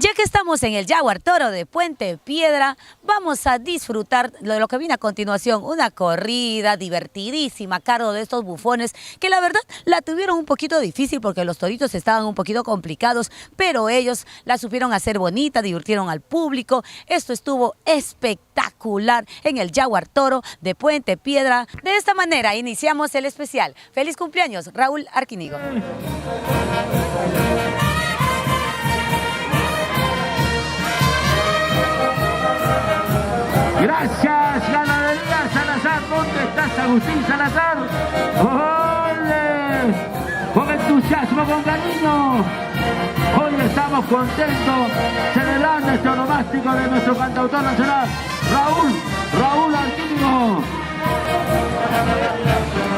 Ya que estamos en el Jaguar Toro de Puente Piedra, vamos a disfrutar de lo que viene a continuación, una corrida divertidísima a cargo de estos bufones que la verdad la tuvieron un poquito difícil porque los toritos estaban un poquito complicados, pero ellos la supieron hacer bonita, divirtieron al público. Esto estuvo espectacular en el Jaguar Toro de Puente Piedra. De esta manera iniciamos el especial. ¡Feliz cumpleaños, Raúl Arquinigo! Gracias, Ganadería Salazar. ¿Dónde estás, Agustín Salazar? ¡Ole! Con entusiasmo, con cariño. Hoy estamos contentos celebrando este onomástico de nuestro cantautor nacional, Raúl Arquinigo.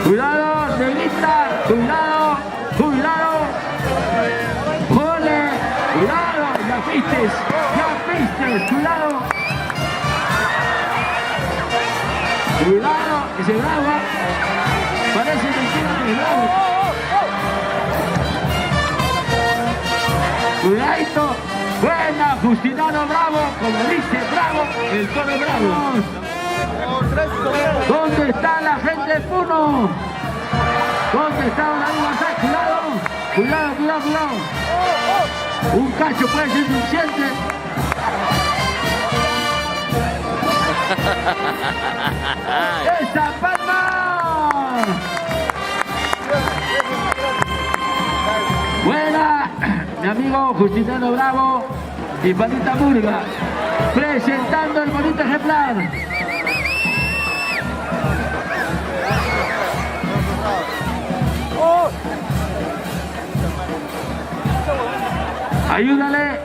Cuidado, negrita, cuidado. ¡Ole! Cuidado, ya vistes, cuidado. Cuidado, ese bravo, parece mentira que es bravo. Cuidadito, buena, Justinano Bravo, como dice Bravo, el toro bravo. ¿Dónde está la gente de Puno? ¿Dónde está David González? Cuidado. Un cacho puede ser suficiente. ¡Esa palma! Buena, mi amigo Justinano Bravo y Panita Murga, presentando el bonito ejemplar. Ayúdale.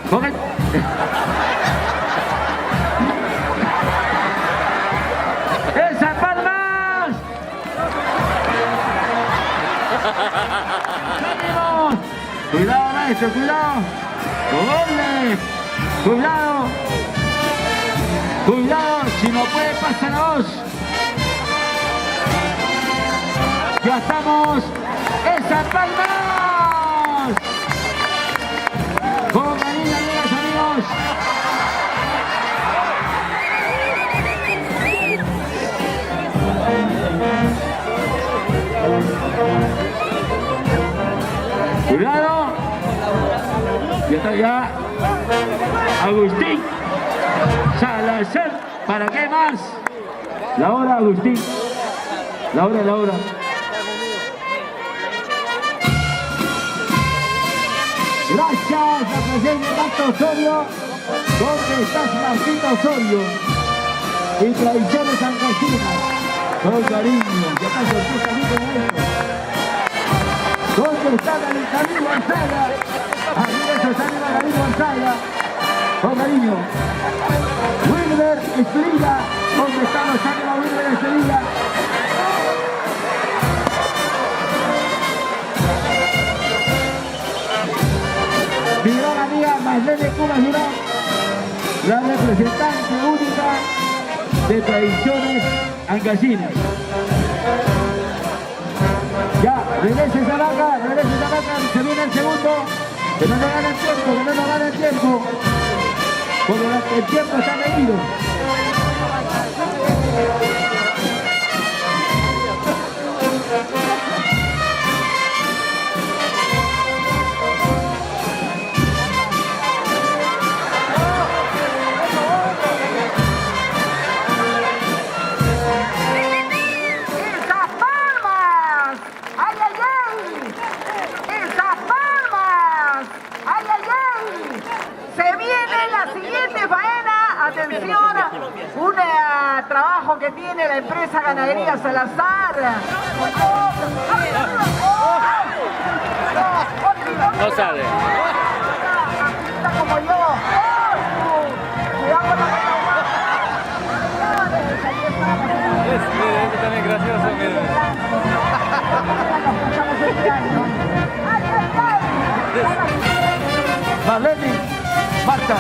Con el... ¡Esas palmas! ¡Venimos! Cuidado, maestro, cuidado. Cuidado, si no puede pasar la voz. Ya estamos. ¡Esas palmas! Con Marina, amigos. Cuidado. Ya está ya. Agustín Salazar. ¿Para qué más? La hora, Agustín. La hora. Gracias, la presencia de Marta Osorio. ¿Dónde estás, Martita Osorio? Y Tradiciones Ancasinas. Con cariño, que está sorpresa aquí con esto. ¿Dónde está David Gonzaga? Aquí eso está David Gonzaga. Con cariño. Wilber Estrella. ¿Dónde están los ánimos Wilber Estrella? Mi gran amiga Marlene Cuba Durán, la representante única de Tradiciones Ancasinas. Ya, regrese esa vaca, se viene el segundo, que no nos gane el tiempo, porque el tiempo está medido. Un trabajo que tiene la empresa Ganadería Salazar. No sale. Como yo. Cuidado con la Es también gracioso. Marlene, Marta.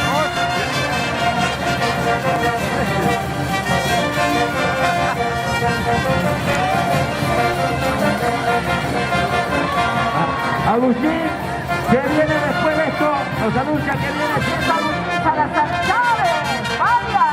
Agustín, que viene después de esto, nos anuncia que viene Agustín Salazar Chávez. ¡Vaya!